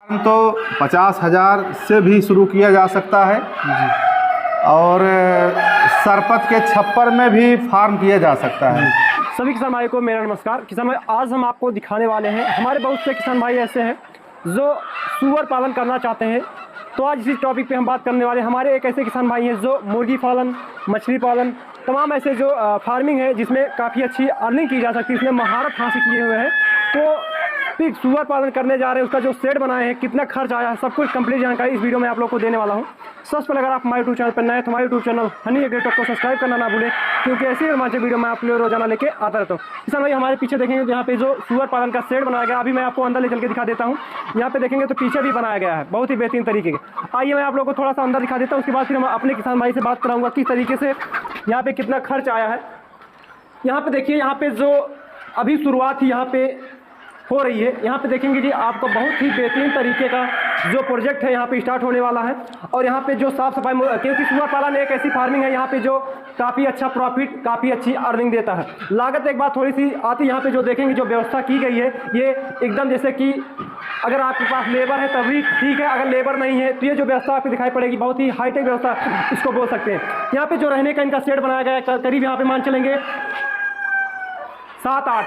तो 50,000 से भी शुरू किया जा सकता है और सरपत के छप्पर में भी फार्म किया जा सकता है। सभी किसान भाई को मेरा नमस्कार। किसान भाई, आज हम आपको दिखाने वाले हैं, हमारे बहुत से किसान भाई ऐसे हैं जो सुअर पालन करना चाहते हैं। तो आज इसी टॉपिक पे हम बात करने वाले हैं। हमारे एक ऐसे किसान भाई हैं जो मुर्गी पालन, मछली पालन, तमाम ऐसे जो फार्मिंग है जिसमें काफ़ी अच्छी अर्निंग की जा सकती है, इसमें महारत हासिल किए हुए हैं। तो फिर सुअर पालन करने जा रहे हैं, उसका जो सेट बनाए हैं, कितना खर्च आया है, सब कुछ कंप्लीट जानकारी इस वीडियो में आप लोग को देने वाला हूं। सबसे पहले अगर आप हमारे यूट्यूब चैनल पर नए हैं तो हमारे यूट्यूब चैनल हनी एग्रीटेक को सब्सक्राइब करना ना भूलें, क्योंकि ऐसे ही रोमांचक वीडियो मैं आप लोग रोजाना लेके आता रहता हूँ। किसान भाई, हमारे पीछे देखेंगे तो यहाँ पे जो सुअर पालन का सेट बनाया गया, अभी मैं आपको अंदर ले चल के दिखा देता हूँ। यहाँ पे देखेंगे तो पीछे भी बनाया गया है बहुत ही बेहतरीन तरीके के। आइए मैं आप लोग को थोड़ा सा अंदर दिखा देता हूँ, उसके बाद फिर मैं अपने किसान भाई से बात कराऊंगा किस तरीके से यहाँ पे कितना खर्च आया है। यहाँ पे देखिए, यहाँ पे जो अभी शुरुआत ही यहाँ पे हो रही है, यहाँ पे देखेंगे जी आपको बहुत ही बेहतरीन तरीके का जो प्रोजेक्ट है यहाँ पे स्टार्ट होने वाला है। और यहाँ पे जो साफ सफाई, क्योंकि सुअर पालन एक ऐसी फार्मिंग है यहाँ पे जो काफ़ी अच्छा प्रॉफिट, काफ़ी अच्छी अर्निंग देता है। लागत एक बात थोड़ी सी आती है, यहाँ पे जो देखेंगे जो व्यवस्था की गई है ये एकदम जैसे कि अगर आपके पास लेबर है तभी ठीक है, अगर लेबर नहीं है तो ये जो व्यवस्था आपको दिखाई पड़ेगी बहुत ही हाईटेक व्यवस्था इसको बोल सकते हैं। यहाँ पे जो रहने का इनका सेट बनाया गया है, करीब यहाँ पे मान चलेंगे 7-8,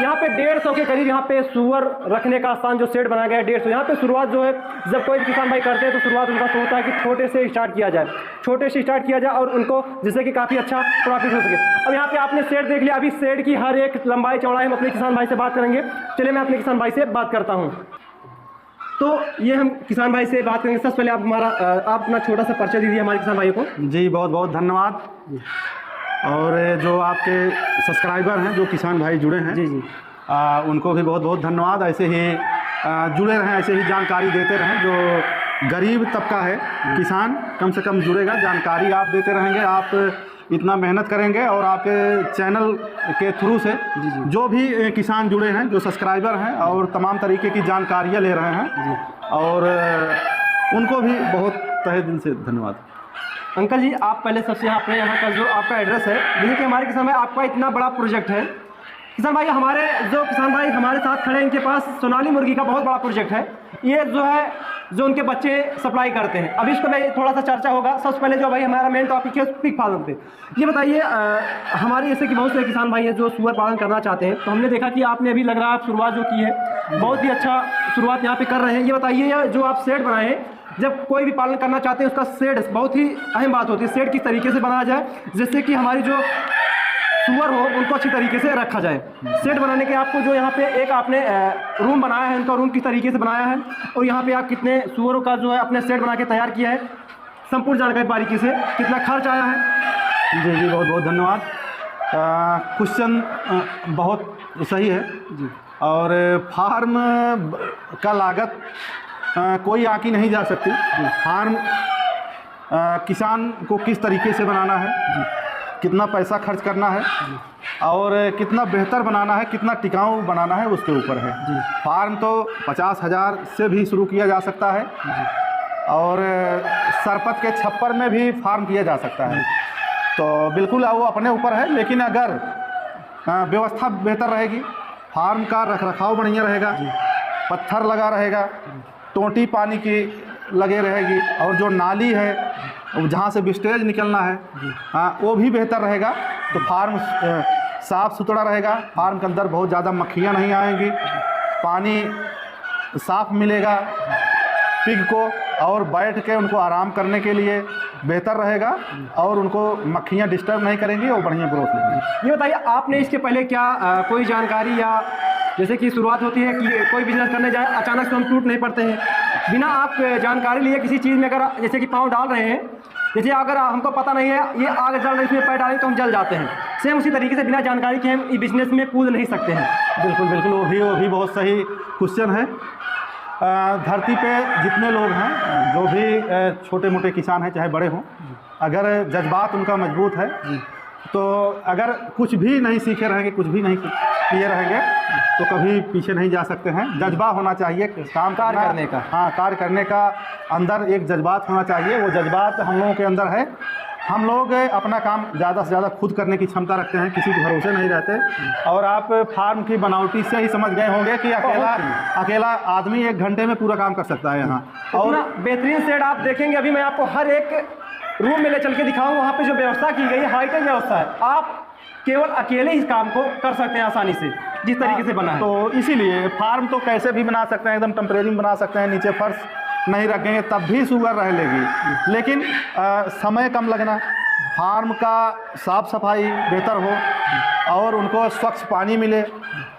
यहाँ पे 150 के करीब यहाँ पे सुअर रखने का स्थान जो सेट बनाया गया है 150। यहाँ पे शुरुआत जो है, जब कोई किसान भाई करते हैं तो शुरुआत उनका सोचता है कि छोटे से स्टार्ट किया जाए, छोटे से स्टार्ट किया जाए और उनको जिससे कि काफ़ी अच्छा प्रॉफिट हो सके। अब यहाँ पे आपने सेट देख लिया, अभी सेट की हर एक लंबाई चौड़ाई हम अपने किसान भाई से बात करेंगे। चलिए मैं अपने किसान भाई से बात करता हूँ। तो ये हम किसान भाई से बात करेंगे। सबसे पहले आप अपना छोटा सा परिचय दीजिए हमारे किसान भाई को। जी बहुत बहुत धन्यवाद। और जो आपके सब्सक्राइबर हैं, जो किसान भाई जुड़े हैं, जी जी, उनको भी बहुत बहुत धन्यवाद। ऐसे ही जुड़े रहें, ऐसे ही जानकारी देते रहें। जो गरीब तबका है किसान, कम से कम जुड़ेगा, जानकारी आप देते रहेंगे। आप इतना मेहनत करेंगे और आपके चैनल के थ्रू से जो भी किसान जुड़े हैं, जो सब्सक्राइबर हैं और तमाम तरीके की जानकारियाँ ले रहे हैं, और उनको भी बहुत तहे दिल से धन्यवाद। अंकल जी, आप पहले सबसे अपने यहाँ का जो आपका एड्रेस है, जैसे कि हमारे किसान भाई आपका इतना बड़ा प्रोजेक्ट है। किसान भाई, हमारे जो किसान भाई हमारे साथ खड़े हैं, इनके पास सोनाली मुर्गी का बहुत बड़ा प्रोजेक्ट है। ये जो है जो उनके बच्चे सप्लाई करते हैं, अभी इसको मैं थोड़ा सा चर्चा होगा। सबसे पहले जो भाई हमारा मेन टॉपिक है पिग पालन पे। ये बताइए, हमारे जैसे कि बहुत से किसान भाई हैं जो सुअर पालन करना चाहते हैं, तो हमने देखा कि आपने अभी लग रहा है आप शुरुआत जो की है बहुत ही अच्छा शुरुआत यहाँ पे कर रहे हैं। ये बताइए, जो आप सेट बनाए हैं, जब कोई भी पालन करना चाहते हैं उसका सेट बहुत ही अहम बात होती है। सेट किस तरीके से बनाया जाए जिससे कि हमारी जो सुअर हो उनको अच्छी तरीके से रखा जाए। सेट बनाने के आपको जो यहाँ पे एक आपने रूम बनाया है, उनका रूम किस तरीके से बनाया है और यहाँ पे आप कितने सुअरों का जो है अपने सेट बना के तैयार किया है, संपूर्ण जानकारी बारीकी से, कितना खर्च आया है। जी जी बहुत बहुत धन्यवाद। क्वेश्चन बहुत सही है जी। और फार्म का लागत कोई आंकी नहीं जा सकती। फार्म किसान को किस तरीके से बनाना है, कितना पैसा खर्च करना है और कितना बेहतर बनाना है, कितना टिकाऊ बनाना है, उसके ऊपर है जी। फार्म तो 50,000 से भी शुरू किया जा सकता है और सरपत के छप्पर में भी फार्म किया जा सकता है। तो बिल्कुल वो अपने ऊपर है, लेकिन अगर व्यवस्था बेहतर रहेगी, फार्म का रखरखाव बढ़िया रहेगा, पत्थर लगा रहेगा, टोंटी पानी की लगे रहेगी और जो नाली है जहाँ से विस्टेज निकलना है वो भी बेहतर रहेगा, तो फार्म साफ़ सुथरा रहेगा। फार्म के अंदर बहुत ज़्यादा मक्खियाँ नहीं आएंगी, पानी साफ़ मिलेगा पिग को, और बैठ के उनको आराम करने के लिए बेहतर रहेगा और उनको मक्खियाँ डिस्टर्ब नहीं करेंगी और बढ़िया ग्रोथ लेंगी। ये बताइए, आपने इसके पहले क्या कोई जानकारी, या जैसे कि शुरुआत होती है कि कोई बिजनेस करने जाए अचानक से हम टूट नहीं पड़ते हैं, बिना आप जानकारी लिए किसी चीज़ में अगर जैसे कि पाँव डाल रहे हैं, जैसे अगर हमको पता नहीं है ये आग जल रही, इसमें पैर डालें तो हम जल जाते हैं, सेम उसी तरीके से बिना जानकारी के हम इस बिजनेस में कूद नहीं सकते हैं। बिल्कुल बिल्कुल, वो भी बहुत सही क्वेश्चन है। धरती पे जितने लोग हैं, जो भी छोटे मोटे किसान हैं चाहे बड़े हों, अगर जज्बात उनका मजबूत है तो अगर कुछ भी नहीं सीखे रहेंगे, कुछ भी नहीं किए रहेंगे तो कभी पीछे नहीं जा सकते हैं। जज्बा होना चाहिए काम करने का। हाँ, कार्य करने का अंदर एक जज्बात होना चाहिए। वो जज्बात हम लोगों के अंदर है हम लोग अपना काम ज़्यादा से ज़्यादा खुद करने की क्षमता रखते हैं, किसी के भरोसे नहीं रहते। और आप फार्म की बनावटी से ही समझ गए होंगे कि अकेला आदमी 1 घंटे में पूरा काम कर सकता है यहाँ। और बेहतरीन शेड आप देखेंगे, अभी मैं आपको हर एक रूम में ले चल के दिखाऊँ। वहाँ पे जो व्यवस्था की गई है हाईटेक व्यवस्था है, आप केवल अकेले इस काम को कर सकते हैं आसानी से, जिस तरीके से बना है। तो इसीलिए फार्म तो कैसे भी बना सकते हैं, एकदम टेम्परेरी बना सकते हैं, नीचे फर्श नहीं रखेंगे तब भी शुगर रह लेगी, लेकिन समय कम लगना, फार्म का साफ़ सफाई बेहतर हो और उनको स्वच्छ पानी मिले।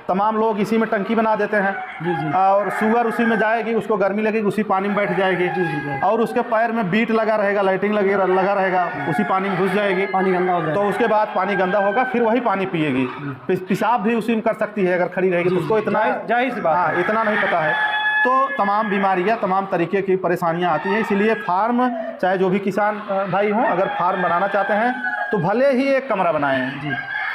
तमाम लोग इसी में टंकी बना देते हैं और शुगर उसी में जाएगी, उसको गर्मी लगेगी, उसी पानी में बैठ जाएगी और उसके पैर में बीट लगा रहेगा, लाइटिंग लगा रहेगा, उसी पानी में घुस जाएगी, पानी गंदा हो जाएगा। तो उसके बाद पानी गंदा होगा, फिर वही पानी पिएगी। पेशाब भी उसी में कर सकती है अगर खड़ी रहेगी तो उसको इतना जाहिर सी बात, हाँ इतना नहीं पता है। तो तमाम बीमारियां, तमाम तरीके की परेशानियां आती हैं। इसीलिए फार्म, चाहे जो भी किसान भाई हों, अगर फार्म बनाना चाहते हैं तो भले ही एक कमरा बनाएं,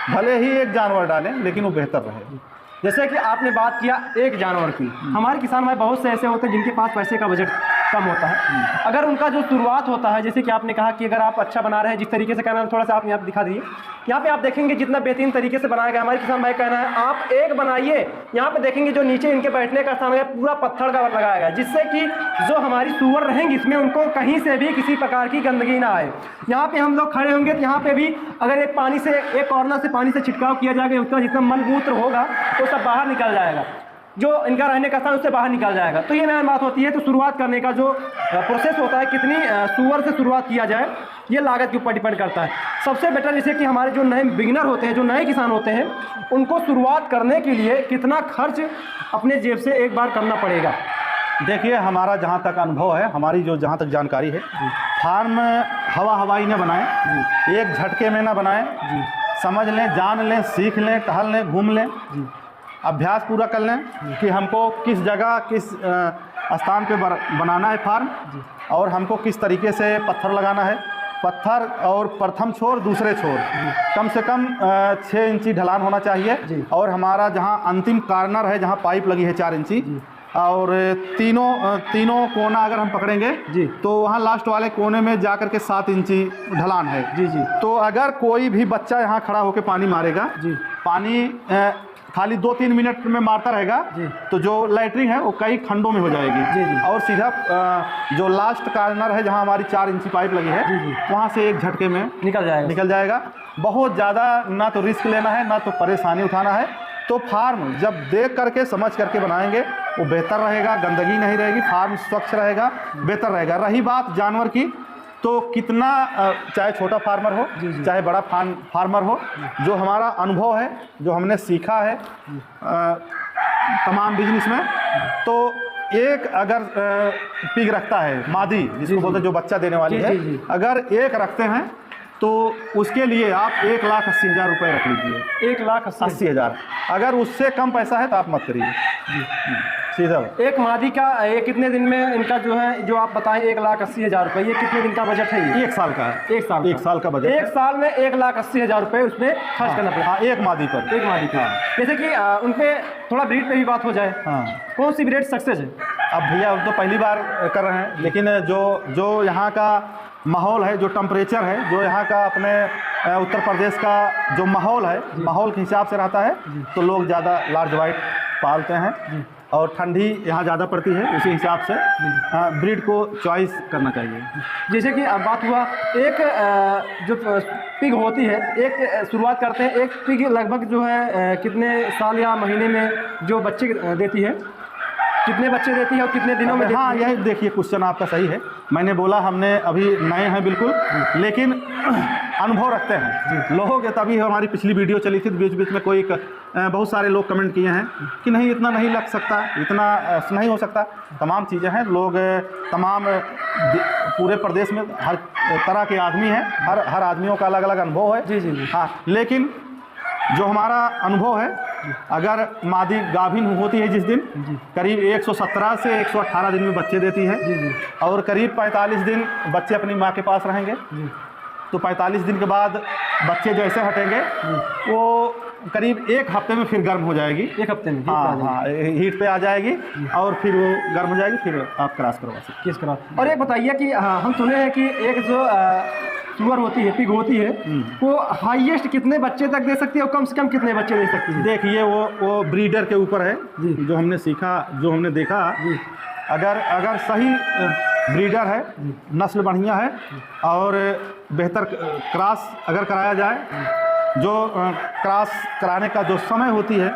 भले ही एक जानवर डालें, लेकिन वो बेहतर रहे। जैसे कि आपने बात किया एक जानवर की, हमारे किसान भाई बहुत से ऐसे होते हैं जिनके पास पैसे का बजट कम होता है। अगर उनका जो शुरुआत होता है, जैसे कि आपने कहा कि अगर आप अच्छा बना रहे हैं, जिस तरीके से कहना है थोड़ा सा आप यहाँ दिखा दीजिए। यहाँ पे आप देखेंगे जितना बेहतरीन तरीके से बनाया गया। हमारे किसान भाई कहना है आप एक बनाइए। यहाँ पे देखेंगे जो नीचे इनके बैठने का स्थान है पूरा पत्थर का लगाया गया, जिससे कि जो हमारी सुअर रहेंगी इसमें उनको कहीं से भी किसी प्रकार की गंदगी ना आए। यहाँ पे हम लोग खड़े होंगे तो यहाँ पे भी अगर एक पानी से, एक कॉर्नर से पानी से छिड़काव किया जाएगा, उसका जितना मलमूत्र होगा तो सब बाहर निकल जाएगा, जो इनका रहने का स्थान उससे बाहर निकल जाएगा। तो ये मेन बात होती है। तो शुरुआत करने का जो प्रोसेस होता है, कितनी सुअर से शुरुआत किया जाए, ये लागत के ऊपर डिपेंड करता है। सबसे बेटर जैसे कि हमारे जो नए बिगिनर होते हैं, जो नए किसान होते हैं, उनको शुरुआत करने के लिए कितना खर्च अपने जेब से एक बार करना पड़ेगा। देखिए, हमारा जहाँ तक अनुभव है, हमारी जो जहाँ तक जानकारी है, फार्म हवाई न बनाएं, एक झटके में ना बनाएं, समझ लें, जान लें, सीख लें, टहल लें, घूम लें, अभ्यास पूरा कर लें कि हमको किस जगह, किस स्थान पे बनाना है फार्म और हमको किस तरीके से पत्थर लगाना है। पत्थर और प्रथम छोर, दूसरे छोर कम से कम 6 इंची ढलान होना चाहिए और हमारा जहाँ अंतिम कार्नर है, जहाँ पाइप लगी है 4 इंची, और तीनों कोना अगर हम पकड़ेंगे तो वहाँ लास्ट वाले कोने में जाकर के 7 इंची ढलान है। तो अगर कोई भी बच्चा यहाँ खड़ा होकर पानी मारेगा, पानी खाली 2-3 मिनट में मारता रहेगा तो जो लैटरिंग है वो कई खंडों में हो जाएगी और सीधा जो लास्ट कार्नर है जहाँ हमारी 4 इंची पाइप लगी है वहाँ से एक झटके में निकल जाएगा। बहुत ज़्यादा ना तो रिस्क लेना है, ना तो परेशानी उठाना है। तो फार्म जब देख करके समझ करके बनाएंगे वो बेहतर रहेगा, गंदगी नहीं रहेगी, फार्म स्वच्छ रहेगा, बेहतर रहेगा। रही बात जानवर की, तो कितना, चाहे छोटा फार्मर हो चाहे बड़ा फार्मर हो, जो हमारा अनुभव है, जो हमने सीखा है तमाम बिजनेस में, तो एक अगर पिग रखता है, मादी जिसको बोलते हैं, जो बच्चा देने वाली है, अगर एक रखते हैं तो उसके लिए आप 1,80,000 रुपये रख लीजिए। 1,80,000। अगर उससे कम पैसा है तो आप मत करिए सीधा। एक मादी का ये कितने दिन में इनका जो है, जो आप बताएं 1,80,000 रुपये, ये कितने दिन का बजट है? ये 1 साल का है। 1 साल का बजट। 1 साल में 1,80,000 रुपये उसमें खर्च करना पड़ेगा। हाँ, एक मादी पर। एक मादी पर। जैसे कि उन पर थोड़ा ब्रीड पे भी बात हो जाए। हाँ, कौन सी ब्रीड सक्सेस है? अब भैया तो पहली बार कर रहे हैं, लेकिन जो यहाँ का माहौल है, जो टेम्परेचर है, जो यहाँ का अपने उत्तर प्रदेश का जो माहौल है, माहौल के हिसाब से रहता है तो लोग ज़्यादा लार्ज वाइट पालते हैं और ठंडी यहाँ ज़्यादा पड़ती है, उसी हिसाब से ब्रीड को चॉइस करना चाहिए। जैसे कि अब बात हुआ, एक जो पिग होती है, एक शुरुआत करते हैं, एक पिग लगभग जो है कितने साल या महीने में जो बच्चे देती है, कितने बच्चे देती है और कितने दिनों में? हाँ, यही देखिए, क्वेश्चन आपका सही है। मैंने बोला हमने अभी नए हैं बिल्कुल, लेकिन अनुभव रखते हैं लोगों के। तभी हमारी पिछली वीडियो चली थी, बीच बीच में कोई बहुत सारे लोग कमेंट किए हैं कि नहीं इतना नहीं लग सकता, इतना नहीं हो सकता। तमाम चीज़ें हैं, लोग तमाम पूरे प्रदेश में हर तरह के आदमी हैं, हर आदमियों का अलग अलग अनुभव है। हाँ, लेकिन जो हमारा अनुभव है, अगर मादी गाभिन होती है जिस दिन, करीब 117 से 118 दिन में बच्चे देती है और करीब 45 दिन बच्चे अपनी माँ के पास रहेंगे। तो 45 दिन के बाद बच्चे जैसे हटेंगे वो करीब 1 हफ्ते में फिर गर्म हो जाएगी। 1 हफ्ते में? हाँ, हीट पे आ जाएगी और फिर वो गर्म हो जाएगी, फिर आप क्रॉस करवा सकते। किस क्रॉस? और एक बताइए कि हम सुने हैं कि एक जो सुअर होती है, पिग होती है, वो हाईएस्ट कितने बच्चे तक दे सकती है और कम से कम कितने बच्चे दे सकती है? देखिए वो ब्रीडर के ऊपर है, जो हमने सीखा, जो हमने देखा। अगर सही ब्रीडर है, नस्ल बढ़िया है और बेहतर क्रॉस अगर कराया जाए, जो क्रॉस कराने का जो समय होती है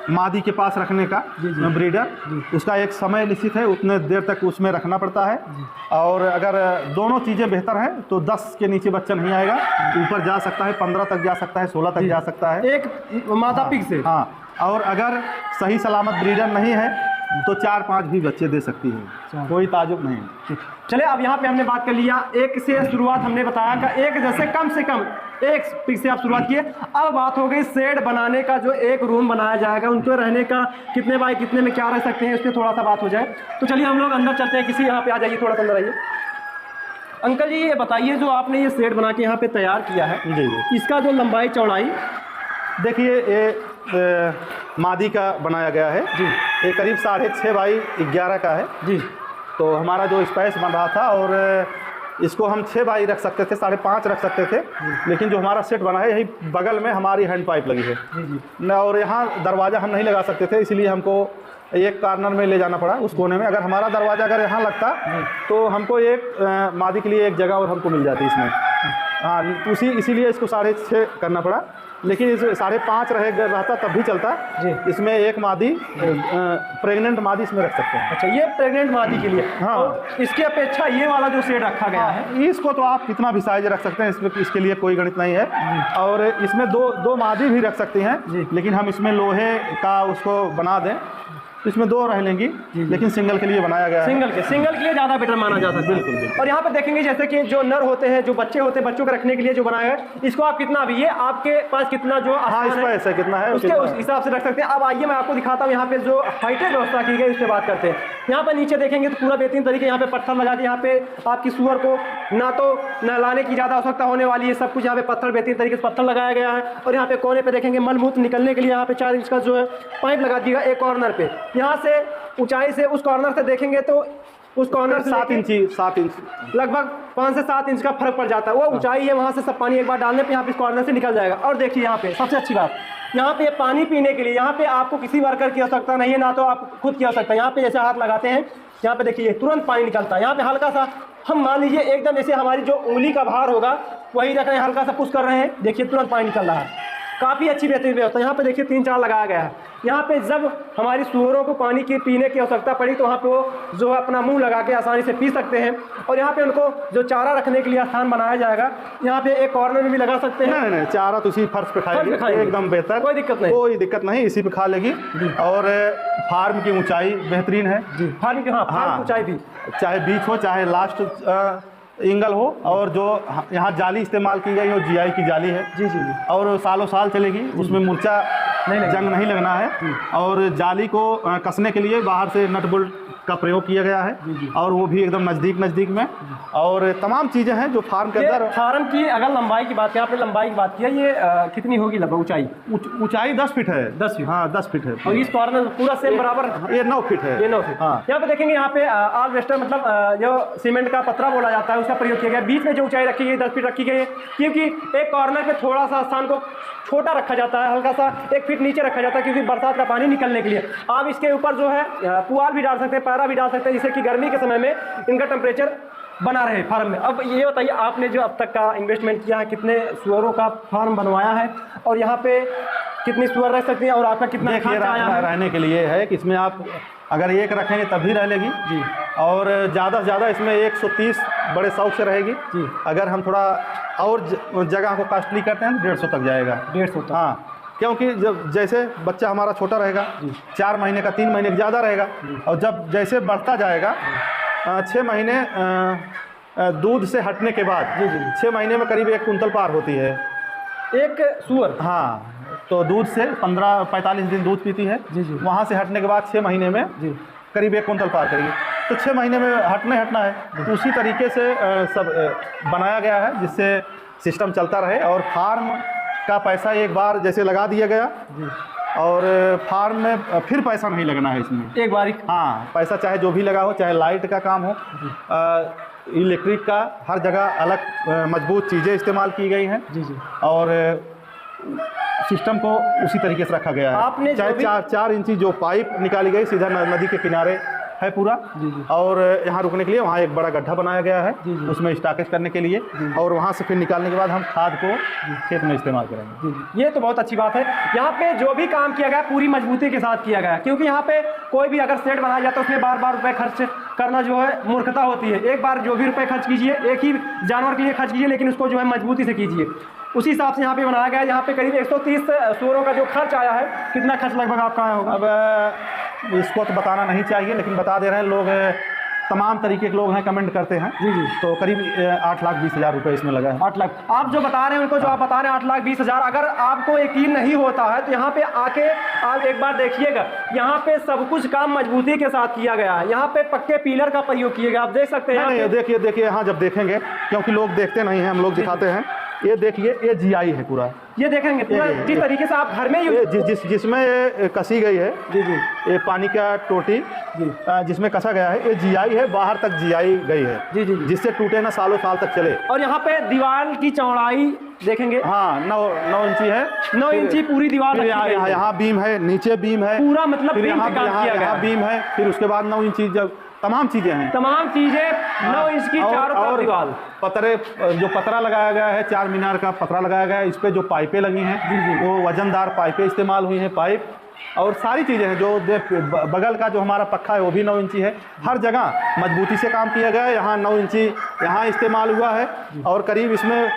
मादी के पास रखने का ब्रीडर, उसका एक समय निश्चित है, उतने देर तक उसमें रखना पड़ता है। और अगर दोनों चीज़ें बेहतर हैं तो 10 के नीचे बच्चा नहीं आएगा, ऊपर जा सकता है, 15 तक जा सकता है, 16 तक जा सकता है एक मादा पिग से। हाँ, और अगर सही सलामत ब्रीडर नहीं है तो 4-5 भी बच्चे दे सकती है, कोई ताजुब नहीं। चले, अब यहाँ पे हमने बात कर लिया, एक से शुरुआत हमने बताया कि एक जैसे कम से कम एक पिग से आप शुरुआत किए। अब बात हो गई शेड बनाने का, जो एक रूम बनाया जाएगा, उनके रहने का कितने बाय कितने में क्या रह सकते हैं, इस पर थोड़ा सा बात हो जाए। तो चलिए हम लोग अंदर चलते हैं, किसी यहाँ पे आ जाइए, थोड़ा सा अंदर आइए। अंकल जी ये बताइए, जो आपने ये शेड बना के यहाँ पे तैयार किया है, जी, इसका जो लंबाई चौड़ाई, देखिए ये मादी का बनाया गया है जी, ये करीब 6.5 बाई 11 का है जी। तो हमारा जो स्पेस बन रहा था, और इसको हम 6 बाई रख सकते थे, 5.5 रख सकते थे, लेकिन जो हमारा सेट बना है यही बगल में हमारी हैंड पाइप लगी है न, और यहाँ दरवाज़ा हम नहीं लगा सकते थे, इसलिए हमको एक कार्नर में ले जाना पड़ा उस कोने में। अगर हमारा दरवाज़ा अगर यहाँ लगता तो हमको एक मादी के लिए एक जगह और हमको मिल जाती इसमें। हाँ, इसीलिए इसको 6.5 करना पड़ा, लेकिन इस 5.5 रहता तब भी चलता जी। इसमें एक मादी प्रेग्नेंट मादी इसमें रख सकते हैं। अच्छा, ये प्रेग्नेंट मादी के लिए। हाँ, तो इसकी अपेक्षा ये वाला जो शेड रखा गया है, इसको तो आप कितना भी साइज रख सकते हैं, इसमें इसके लिए कोई गणित नहीं है। और इसमें दो मादी भी रख सकती हैं, लेकिन हम इसमें लोहे का उसको बना दें, इसमें 2 रह लेंगी, लेकिन सिंगल के लिए बनाया गया है। सिंगल के लिए ज़्यादा बेटर माना जा सकता है। बिल्कुल। और यहाँ पे देखेंगे जैसे कि जो नर होते हैं, जो बच्चे होते हैं, बच्चों को रखने के लिए जो बनाया है, इसको आप कितना भी, ये आपके पास कितना जो स्पेस है कितना है उसके उस हिसाब से रख सकते हैं। अब आइए मैं आपको दिखाता हूँ यहाँ पे जो हाईटेक व्यवस्था की गई, उस पर बात करते हैं। यहाँ पर नीचे देखेंगे तो पूरा बेहतरीन तरीके यहाँ पे पत्थर लगा के, यहाँ पे आपकी सुअर को ना तो नहलाने की ज़्यादा आवश्यकता होने वाली है, सब कुछ यहाँ पे पत्थर बेहतरीन तरीके से पत्थर लगाया गया है। और यहाँ पे कोने पे देखेंगे मलमूत्र निकलने के लिए यहाँ पे 4 इंच का जो है पाइप लगा दिया एक कॉर्नर पे। यहाँ से ऊंचाई से उस कॉर्नर से देखेंगे तो उस कॉर्नर से 7 इंच लगभग 5 से 7 इंच का फर्क पड़ जाता है। वो ऊंचाई है, वहाँ से सब पानी एक बार डालने पे यहाँ पे इस कॉर्नर से निकल जाएगा। और देखिए यहाँ पे सबसे अच्छी बात, यहाँ पे पानी पीने के लिए यहाँ पे आपको किसी वर्कर की आवश्यकता नहीं है, ना तो आप खुद की आवश्यकता है। यहाँ पे जैसे हाथ लगाते हैं, यहाँ पे देखिए तुरंत पानी निकलता है। यहाँ पे हल्का सा हम मान लीजिए एकदम जैसे हमारी जो उंगली का भार होगा वही रख रहे हैं, हल्का सा पुश कर रहे हैं, देखिए तुरंत पानी निकल रहा है। काफ़ी अच्छी बेहतरीन व्यवस्था। यहाँ पे देखिए 3-4 लगाया गया है। यहाँ पे जब हमारी सुअरों को पानी की पीने की आवश्यकता पड़ी तो वहाँ पे वो जो है अपना मुंह लगा के आसानी से पी सकते हैं। और यहाँ पे उनको जो चारा रखने के लिए स्थान बनाया जाएगा, यहाँ पे एक कॉर्नर में भी लगा सकते हैं। नहीं, चारा तो इसी फर्श पे खाएगी, एकदम बेहतर, कोई दिक्कत नहीं, इसी पे खा लेगी। और फार्म की ऊंचाई बेहतरीन है जी, फार्म की फार्म ऊंचाई भी, चाहे बीच हो चाहे लास्ट एंगल हो, और जो यहाँ जाली इस्तेमाल की गई हो GI की जाली है जी, और सालों साल चलेगी, उसमें मूर्छा जंग नहीं लगना है। और जाली को कसने के लिए बाहर से नट बोल्ट का प्रयोग किया गया है, और वो भी एकदम नज़दीक में। और तमाम चीज़ें हैं जो फार्म के अंदर। फार्म की अगर लंबाई की बात करें, आपने लंबाई की बात की है, ये कितनी होगी लगभग ऊंचाई? ऊंचाई 10 फीट है। 10 फीट, हाँ 10 फीट है। और इस कॉर्नर पूरा सेम बराबर ये 9 फीट है। ये 9 फीट। हाँ, यहाँ पे देखेंगे, यहाँ पे आलवेस्टर मतलब जो सीमेंट का पतरा बोला जाता है उसका प्रयोग किया गया। बीच में जो ऊंचाई रखी गई 10 फीट रखी गई है, क्योंकि एक कॉर्नर पे थोड़ा सा स्थान को छोटा रखा जाता है, हल्का सा 1 फीट नीचे रखा जाता है, क्योंकि बरसात का पानी निकलने के लिए। आप इसके ऊपर जो है पुआल भी डाल सकते हैं, पैरा भी डाल सकते हैं, जिससे कि गर्मी के समय में इनका टेम्परेचर बना रहे फार्म में। अब ये बताइए, आपने जो अब तक का इन्वेस्टमेंट किया है, कितने सुअरों का फार्म बनवाया है, और यहाँ पे कितनी सुअर रह सकती हैं, और आपका कितना खर्चा आया है? रहने के लिए है कि इसमें आप अगर एक रखेंगे तभी रह लेगी जी, और ज़्यादा से ज़्यादा इसमें 130 बड़े शौक से रहेगी जी। अगर हम थोड़ा और जगह को कॉस्टली करते हैं 150 तक जाएगा। 150 तक, हाँ, क्योंकि जब जैसे बच्चा हमारा छोटा रहेगा 4 महीने का, 3 महीने का ज़्यादा रहेगा, और जब जैसे बढ़ता जाएगा 6 महीने दूध से हटने के बाद 6 महीने में करीब 1 कुंतल पार होती है एक सुअर। हाँ, तो दूध से 15-45 दिन दूध पीती है जी। वहाँ से हटने के बाद 6 महीने में करीब 1 कुंतल पार करेगी। तो 6 महीने में हटना है। तो उसी तरीके से सब बनाया गया है, जिससे सिस्टम चलता रहे। और फार्म का पैसा एक बार जैसे लगा दिया गया और फार्म में फिर पैसा नहीं लगना है इसमें एक बारी। हाँ, पैसा चाहे जो भी लगा हो, चाहे लाइट का काम हो, इलेक्ट्रिक का, हर जगह अलग मजबूत चीज़ें इस्तेमाल की गई हैं। जी जी। और सिस्टम को उसी तरीके से रखा गया है। आपने चाहे 4 इंची जो पाइप निकाली गई सीधा नदी के किनारे है पूरा। जी जी। और यहाँ रुकने के लिए वहाँ एक बड़ा गड्ढा बनाया गया है, जी जी। उसमें स्टॉकेज करने के लिए, और वहाँ से फिर निकालने के बाद हम खाद को खेत में इस्तेमाल करेंगे। जी जी, ये तो बहुत अच्छी बात है। यहाँ पे जो भी काम किया गया पूरी मजबूती के साथ किया गया है, क्योंकि यहाँ पे कोई भी अगर सेट बनाया जाता है उसमें बार बार रुपए खर्च करना जो है मूर्खता होती है। एक बार जो भी रुपए खर्च कीजिए एक ही जानवर के लिए खर्च कीजिए, लेकिन उसको जो है मजबूती से कीजिए। उसी हिसाब से यहाँ पे बनाया गया है। यहाँ पे करीब 130 सूअरों का जो खर्च आया है, कितना खर्च लगभग आपका आया होगा? अब इसको तो बताना नहीं चाहिए, लेकिन बता दे रहे हैं। लोग तमाम तरीके के लोग हैं, कमेंट करते हैं। जी जी। तो करीब 8,20,000 रुपये इसमें लगा है। 8 लाख आप जो बता रहे हैं उनको, जो आप बता रहे हैं 8,20,000, अगर आपको यकीन नहीं होता है तो यहाँ पे आके आप एक बार देखिएगा। यहाँ पे सब कुछ काम मजबूती के साथ किया गया है। यहाँ पे पक्के पिलर का प्रयोग किया गया, आप देख सकते हैं। नहीं, देखिए यहाँ जब देखेंगे, क्योंकि लोग देखते नहीं हैं, हम लोग दिखाते हैं। ये देखिए, ये GI है पूरा, ये देखेंगे पूरा जिस तरीके से आप घर में जिसमें ये कसी गई है। जी जी। ये पानी का टोटी जिसमें कसा गया है, ये GI है, बाहर तक GI गई है। जी जी। जिससे टूटे ना, सालों साल तक चले। और यहाँ पे दीवार की चौड़ाई देखेंगे, हाँ 9 इंची है। 9 इंची पूरी दीवार। यहाँ बीम है, नीचे बीम है पूरा, मतलब फिर यहाँ बीम है, फिर उसके बाद 9 इंची जब तमाम चीज़ें हैं, 9 इंच की चारों तरफ दीवार। पतरे, जो पतरा लगाया गया है, 4 मीनार का पतरा लगाया गया है। इस पे जो पाइपें लगी हैं, वो वजनदार पाइपें इस्तेमाल हुई हैं, पाइप और सारी चीज़ें हैं। जो बगल का जो हमारा पक्का है वो भी 9 इंची है। हर जगह मजबूती से काम किया गया है। यहाँ 9 इंची यहाँ इस्तेमाल हुआ है, और करीब इसमें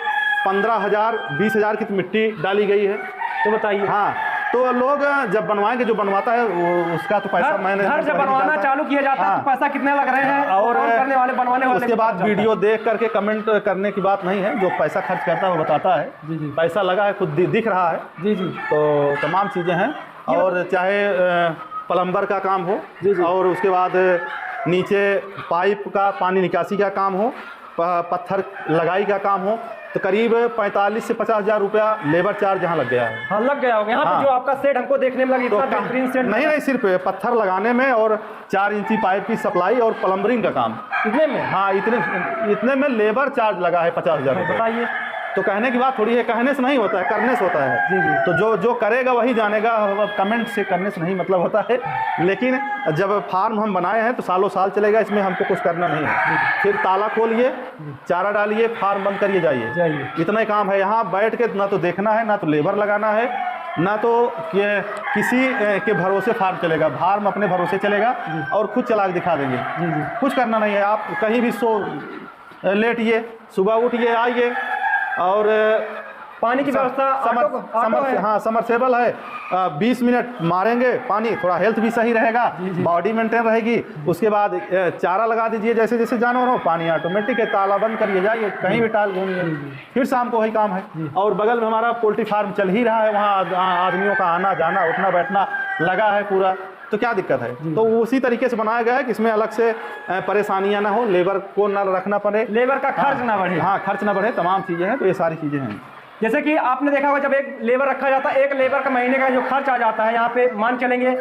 15,000 20,000 की मिट्टी डाली गई है। तो बताइए। हाँ, तो लोग जब बनवाएंगे, जो बनवाता है वो उसका तो पैसा मैंने घर जब बनवाना चालू किया जाता है तो पैसा कितने लग रहे हैं, और करने वाले बनवाने वाले। उसके बाद वीडियो देख करके कमेंट करने की बात नहीं है। जो पैसा खर्च करता है वो बताता है। जी जी। पैसा लगा है, खुद दिख रहा है। जी जी। तो तमाम चीज़ें हैं, और चाहे प्लम्बर का काम हो, और उसके बाद नीचे पाइप का पानी निकासी का काम हो, पत्थर लगाई का काम हो, तो करीब 45 से 50,000 रुपया लेबर चार्ज यहाँ लग गया है। हाँ, लग गया होगा। यहाँ पे जो आपका सेट हमको देखने में लगा, इतना बेहतरीन सेट नहीं, सिर्फ पत्थर लगाने में और 4 इंची पाइप की सप्लाई और प्लम्बरिंग का काम, इतने में। हाँ, इतने में लेबर चार्ज लगा है 50,000 रुपये। बताइए। तो कहने की बात थोड़ी है, कहने से नहीं होता है, करने से होता है। जी जी। तो जो करेगा वही जानेगा। कमेंट से करने से नहीं मतलब होता है। लेकिन जब फार्म हम बनाए हैं तो सालों साल चलेगा, इसमें हमको कुछ करना नहीं है। फिर ताला खोलिए, चारा डालिए, फार्म बंद करिए, जाइए। इतना ही काम है। यहाँ बैठ के ना तो देखना है, ना तो लेबर लगाना है, ना तो किसी के भरोसे फार्म चलेगा। फार्म अपने भरोसे चलेगा और खुद चला के दिखा देंगे। कुछ करना नहीं है। आप कहीं भी लेटिए, सुबह उठिए, आइए, और पानी की व्यवस्था समरसेबल है। 20 मिनट मारेंगे पानी, थोड़ा हेल्थ भी सही रहेगा, बॉडी मेंटेन रहेगी। उसके बाद चारा लगा दीजिए, जैसे जैसे जानवर हो, पानी ऑटोमेटिक है। ताला बंद करिए, जाइए कहीं भी टाल घूमिए, फिर शाम को वही काम है। और बगल में हमारा पोल्ट्री फार्म चल ही रहा है, वहाँ आदमियों का आना जाना, उठना बैठना लगा है पूरा। तो क्या दिक्कत है? तो उसी तरीके से बनाया गया है कि इसमें अलग से परेशानियां ना हो, लेबर को ना रखना पड़े, लेबर का खर्च ना बढ़े। हाँ, खर्च ना बढ़े, तमाम चीज़ें हैं। तो ये सारी चीज़ें हैं। जैसे कि आपने देखा होगा, जब एक लेबर रखा जाता है, एक लेबर का महीने का जो खर्च आ जाता है, यहाँ पे मान चलेंगे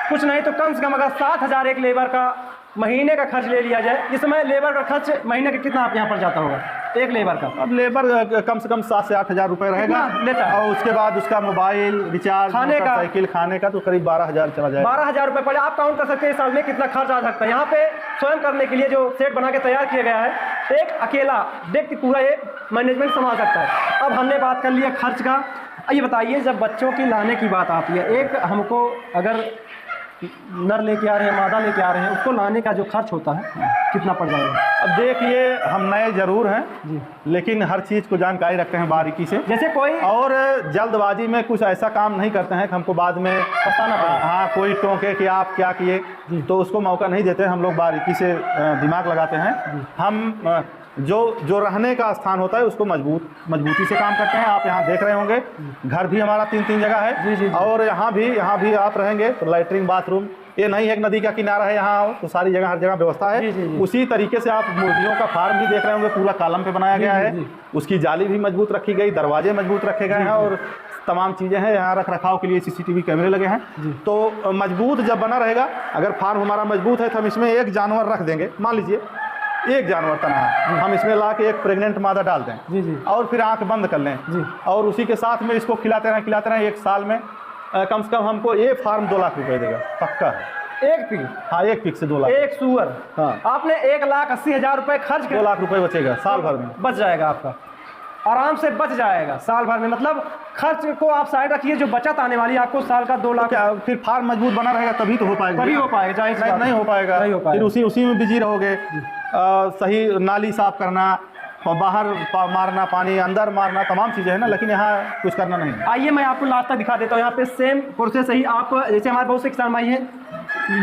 कुछ नहीं तो कम से कम अगर 7,000 एक लेबर का महीने का खर्च ले लिया जाए, इस समय लेबर का खर्च महीने का कितना आप यहाँ पर जाता होगा एक लेबर का? अब लेबर कम से कम 7 से 8,000 रुपये रहेगा लेता है। और उसके बाद उसका मोबाइल रिचार्ज, खाने का, साइकिल, खाने का तो करीब 12,000 चला जाएगा। 12,000 रुपये पड़े। आप काउंट कर सकते हैं इस साल में कितना खर्च आ सकता है। यहाँ पे स्वयं करने के लिए जो सेट बना के तैयार किया गया है, एक अकेला व्यक्ति पूरा ये मैनेजमेंट संभाल सकता है। अब हमने बात कर लिया खर्च का। ये बताइए, जब बच्चों की लाने की बात आती है, एक हमको अगर नर लेके आ रहे हैं, मादा लेके आ रहे हैं, उसको लाने का जो खर्च होता है कितना पड़ जाएगा? अब देखिए, हम नए ज़रूर हैं जी, लेकिन हर चीज़ को जानकारी रखते हैं बारीकी से। जैसे कोई और जल्दबाजी में कुछ ऐसा काम नहीं करते हैं कि हमको बाद में पछताना पड़े। हाँ, कोई टोके कि आप क्या किए, तो उसको मौका नहीं देते। हम लोग बारीकी से दिमाग लगाते हैं। हम जो रहने का स्थान होता है उसको मजबूती से काम करते हैं। आप यहाँ देख रहे होंगे, घर भी हमारा 3-3 जगह है। जी। और यहाँ भी आप रहेंगे तो लैट्रिन बाथरूम, ये नहीं है कि नदी का किनारा है यहाँ तो सारी जगह हर जगह व्यवस्था है। जी। उसी तरीके से आप मुर्गियों का फार्म भी देख रहे होंगे, पूरा कॉलम पे बनाया गया है। उसकी जाली भी मजबूत रखी गई, दरवाजे मजबूत रखे गए हैं, और तमाम चीज़ें हैं। यहाँ रख रखाव के लिए CCTV कैमरे लगे हैं। तो मजबूत जब बना रहेगा, अगर फार्म हमारा मजबूत है तो हम इसमें एक जानवर रख देंगे। मान लीजिए एक जानवर तना है, हम इसमें ला के एक प्रेग्नेंट मादा डाल दें जी जी और फिर आंख बंद कर लें जी। और उसी के साथ में इसको खिलाते रहें। एक साल में कम से कम हमको ये फार्म 2 लाख रुपए देगा पक्का। एक पीक? हाँ, एक पीक से 2 लाख। एक सुअर? हाँ। आपने 1,80,000 रुपए खर्च कर 2 लाख रुपए बचेगा साल भर में। बच जाएगा आपका, आराम से बच जाएगा साल भर में। मतलब खर्च को आप साइड रखिए, जो बचत आने वाली है आपको साल का 2 लाख। क्या फिर फार्म मजबूत बना रहेगा तभी तो हो पाएगा। तभी हो पाएगा, नहीं हो पाएगा। फिर उसी में बिजी रहोगे। सही नाली साफ करना, बाहर मारना पानी, अंदर मारना, तमाम चीज़ें हैं ना, लेकिन यहाँ कुछ करना नहीं। आइए मैं आपको लास्ट तक दिखा देता हूँ। यहाँ पे सेम प्रोसेस ही आप, जैसे हमारे बहुत से किसान भाई हैं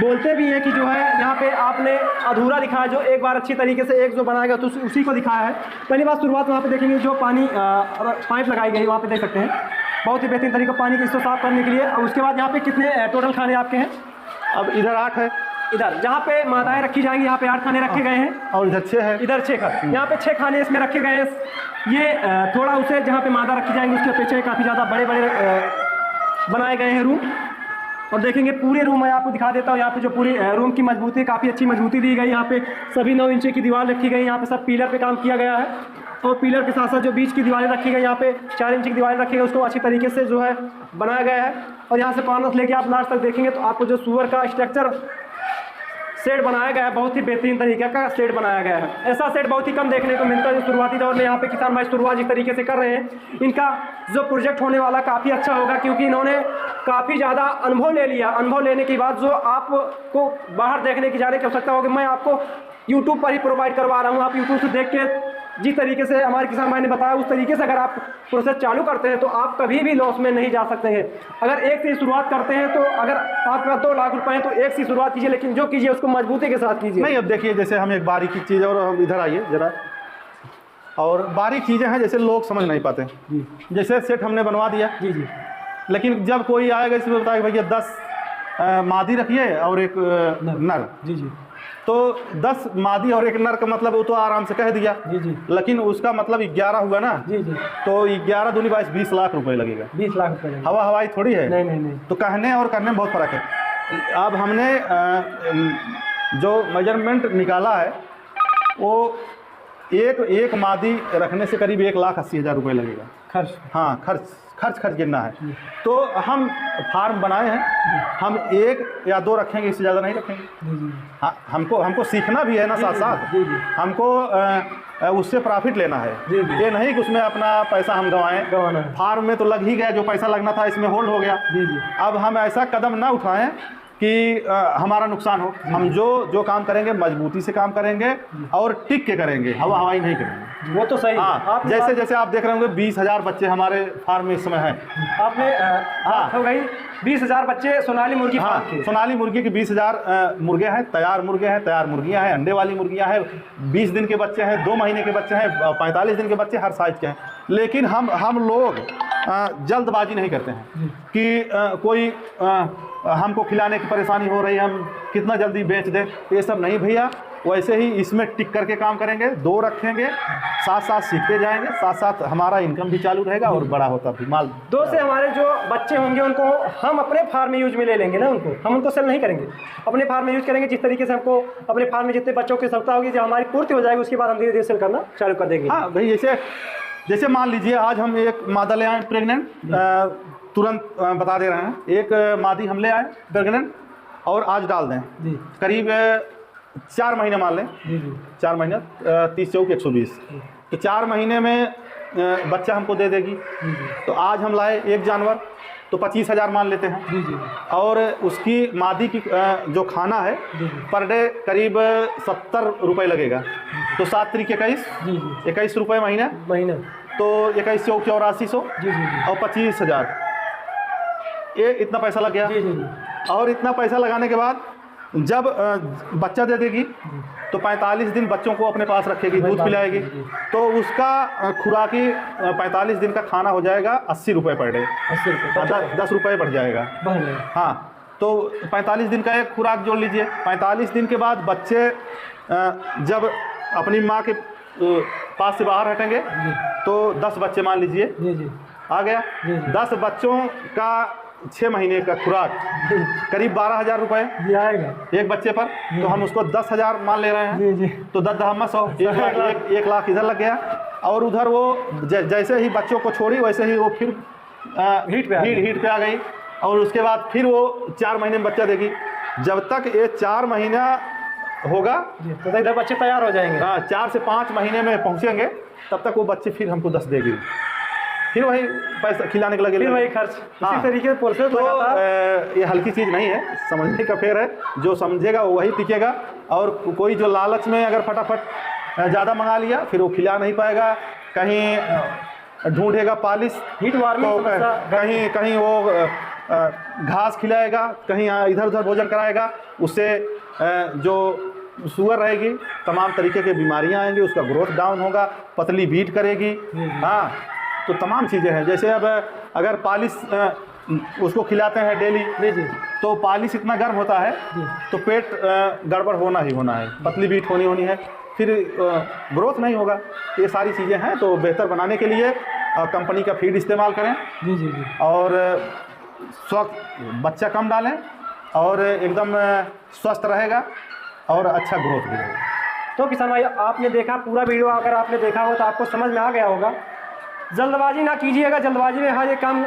बोलते भी हैं कि जो है यहाँ पे आपने अधूरा दिखाया, जो एक बार अच्छी तरीके से एक जो बनाएगा तो उसी को दिखाया है। पहली बात शुरुआत वहाँ पे देखेंगे, जो पानी पाइप लगाई गई वहाँ पे देख सकते हैं, बहुत ही बेहतरीन तरीका पानी को इसको साफ करने के लिए। और उसके बाद यहाँ पे कितने टोटल खाने आपके हैं? अब इधर 8 है, इधर जहाँ पे मादाएं रखी जाएंगी यहाँ पे 8 खाने रखे गए हैं और इधर 6 है। इधर 6 खाने, यहाँ पे 6 खाने इसमें रखे गए हैं। ये थोड़ा उसे जहाँ पे मादा रखी जाएंगी उसके पीछे काफ़ी ज़्यादा बड़े बड़े बनाए गए हैं रूम। और देखेंगे पूरे रूम मैं आपको दिखा देता हूँ। यहाँ पे जो पूरी रूम की मजबूती, काफ़ी अच्छी मजबूती दी गई। यहाँ पे सभी 9 इंच की दीवार रखी गई। यहाँ पे सब पिलर पे काम किया गया है और पिलर के साथ साथ जो बीच की दीवारें रखी गई, यहाँ पे 4 इंच की दीवारें रखी गई, उसको अच्छी तरीके से जो है बनाया गया है। और यहाँ से पानस लेके आप लास्ट तक देखेंगे तो आपको जो सुअर का स्ट्रक्चर शेड बनाया गया है, बहुत ही बेहतरीन तरीके का शेड बनाया गया है। ऐसा शेड बहुत ही कम देखने को मिलता है। जो शुरुआती दौर में यहाँ पे किसान भाई शुरुआत इस तरीके से कर रहे हैं, इनका जो प्रोजेक्ट होने वाला काफ़ी अच्छा होगा, क्योंकि इन्होंने काफ़ी ज़्यादा अनुभव ले लिया। अनुभव लेने के बाद जो आपको बाहर देखने की जाने की आवश्यकता होगी, मैं आपको यूट्यूब पर ही प्रोवाइड करवा रहा हूँ। आप यूट्यूब से देख के जिस तरीके से हमारे किसान भाई ने बताया उस तरीके से अगर आप प्रोसेस चालू करते हैं तो आप कभी भी लॉस में नहीं जा सकते हैं। अगर एक से शुरुआत करते हैं तो अगर आपका 2 लाख रुपए है तो एक से शुरुआत कीजिए, लेकिन जो कीजिए उसको मजबूती के साथ कीजिए। नहीं, अब देखिए जैसे हम एक बारीकी चीज़, और हम इधर आइए जरा, और बारीक चीज़ें हैं जैसे लोग समझ नहीं पाते। जैसे सेट हमने बनवा दिया जी जी, लेकिन जब कोई आएगा इसमें बताएगा भैया 10 मादी रखिए और एक नर। जी जी, तो 10 मादी और एक नर का मतलब वो तो आराम से कह दिया। जी जी, लेकिन उसका मतलब 11 हुआ ना। जी जी, तो 11 दूनी 22 20 लाख रुपए लगेगा। 20 लाख रुपए? हवाई थोड़ी है। नहीं नहीं नहीं। तो कहने और करने में बहुत फ़र्क है। अब हमने जो मेजरमेंट निकाला है वो एक मादी रखने से करीब 1,80,000 रुपये लगेगा खर्च। हाँ, खर्च गिनना है। तो हम फार्म बनाए हैं, हम 1 या 2 रखेंगे, इससे ज़्यादा नहीं रखेंगे। हाँ, हमको सीखना भी है ना साथ साथ। हमको उससे प्रॉफिट लेना है। ये नहीं कि उसमें अपना पैसा हम गंवाएं। फार्म में तो लग ही गया, जो पैसा लगना था इसमें होल्ड हो गया। अब हम ऐसा कदम ना उठाएं कि हमारा नुकसान हो। हम जो काम करेंगे मजबूती से काम करेंगे और टिक के करेंगे, हवाई नहीं करेंगे। वो तो सही। हाँ, जैसे आप देख रहे होंगे 20,000 बच्चे हमारे फार्म में इस समय हैं। आपने हो गई 20,000 बच्चे सोनाली मुर्गी फार्म के। सोनाली मुर्गी के 20,000 मुर्गे हैं, तैयार मुर्गियां हैं, अंडे वाली मुर्गियां हैं, 20 दिन के बच्चे हैं, 2 महीने के बच्चे हैं, 45 दिन के बच्चे, हर साइज के हैं। लेकिन हम लोग जल्दबाजी नहीं करते हैं कि कोई हमको खिलाने की परेशानी हो रही है, हम कितना जल्दी बेच दें। ये सब नहीं भैया, वैसे ही इसमें टिक करके काम करेंगे, 2 रखेंगे, साथ साथ सीखते जाएंगे, साथ साथ हमारा इनकम भी चालू रहेगा और बड़ा होता भी माल। 2 से हमारे जो बच्चे होंगे उनको हम अपने फार्म में यूज में ले लेंगे ना, हम उनको सेल नहीं करेंगे, अपने फार्म में यूज करेंगे। जिस तरीके से हमको अपने फार्म में जितने बच्चों की आवश्यकता होगी, जब हमारी पूर्ति हो जाएगी उसके बाद हम धीरे धीरे सेल करना चालू कर देंगे। हाँ भाई, जैसे मान लीजिए आज हम एक मादा ले आए प्रेग्नेंट, तुरंत बता दे रहे हैं, एक मादी हम ले आए प्रेग्नेंट और आज डाल दें, करीब 4 महीने मान लें। 4 महीने 30 चौक 120, तो 4 महीने में बच्चा हमको दे देगी। तो आज हम लाए एक जानवर तो 25,000 मान लेते हैं। और उसकी मादी की जो खाना है पर डे करीब 70 रुपये लगेगा। तो 7 तरीके 21 रुपये महीना, तो 21 चौक 8400 और 25,000, ये इतना पैसा लग गया। और इतना पैसा लगाने के बाद जब बच्चा दे देगी तो 45 दिन बच्चों को अपने पास रखेगी, दूध पिलाएगी, तो उसका खुराकी 45 दिन का खाना हो जाएगा 80 रुपये पर डे। 10 रुपये बढ़ जाएगा। हाँ, तो 45 दिन का एक खुराक जोड़ लीजिए। 45 दिन के बाद बच्चे जब अपनी माँ के पास से बाहर हटेंगे तो 10 बच्चे मान लीजिए, आ गया। जी, जी। 10 बच्चों का 6 महीने का खुराक करीब 12,000 रुपये जी आएगा। एक बच्चे पर, तो हम उसको 10,000 मान ले रहे हैं। जी जी तो 10 दहम्मा 100, 1 लाख इधर लग गया। और उधर वो जैसे ही बच्चों को छोड़ी वैसे ही वो फिर हीट पे आ गई। और उसके बाद फिर वो 4 महीने में बच्चा देगी। जब तक ये 4 महीना होगा तो इधर बच्चे तैयार हो जाएंगे। 4 से 5 महीने में पहुंचेंगे, तब तक वो बच्चे फिर हमको 10 देगी। फिर वही पैसा खिलाने के लगे, फिर वही खर्च। हाँ। इसी तरीके से प्रोसेस तो ये हल्की चीज़ नहीं है, समझने का फेर है। जो समझेगा वो वही टिकेगा। और कोई जो लालच में अगर फटाफट ज़्यादा मंगा लिया, फिर वो खिला नहीं पाएगा। कहीं ढूंढेगा पालिश, हीट वार्मिंग तो कहीं वो घास खिलाएगा, कहीं इधर उधर भोजन कराएगा। उससे जो शुगर रहेगी, तमाम तरीके की बीमारियां आएंगी, उसका ग्रोथ डाउन होगा, पतली बीट करेगी। हाँ, तो तमाम चीज़ें हैं। जैसे अब अगर पालिश उसको खिलाते हैं डेली, तो पालिश इतना गर्म होता है तो पेट गड़बड़ होना ही होना है, पतली बीट होनी है, फिर ग्रोथ नहीं होगा। ये सारी चीज़ें हैं। तो बेहतर बनाने के लिए कंपनी का फीड इस्तेमाल करें। जी और बच्चा कम डालें और एकदम स्वस्थ रहेगा और अच्छा ग्रोथ भी रहेगा। तो किसान भाई, आपने देखा पूरा वीडियो, अगर आपने देखा हो तो आपको समझ में आ गया होगा। जल्दबाजी ना कीजिएगा, जल्दबाजी में हर एक काम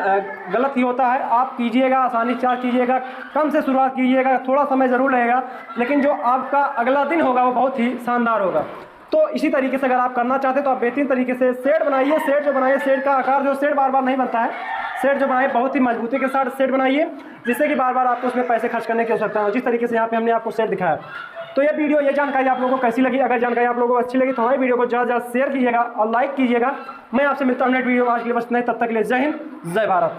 गलत ही होता है। आप कीजिएगा, आसानी से चार्ज कीजिएगा, कम से शुरुआत कीजिएगा, थोड़ा समय ज़रूर लगेगा, लेकिन जो आपका अगला दिन होगा वो बहुत ही शानदार होगा। तो इसी तरीके से अगर आप करना चाहते हैं तो आप बेहतरीन तरीके से शेड बनाइए। शेड जो बनाइए, शेड का आकार जो शेड बार बार नहीं बनता है, शेड जो बनाइए बहुत ही मजबूती के साथ शेड बनाइए, जिससे कि बार बार आपको उसमें पैसे खर्च करने की आवश्यकता हो। जिस तरीके से यहाँ पे हमने आपको शेड दिखाया। तो ये वीडियो, ये जानकारी आप लोगों को कैसी लगी? अगर जानकारी आप लोगों को अच्छी लगी तो हमारी वीडियो को ज़्यादा से ज़्यादा शेयर कीजिएगा और लाइक कीजिएगा। मैं आपसे मिलता हूँ नेक्स्ट वीडियो में। आज के लिए बस नहीं, तब तक के लिए जय हिंद, जय भारत।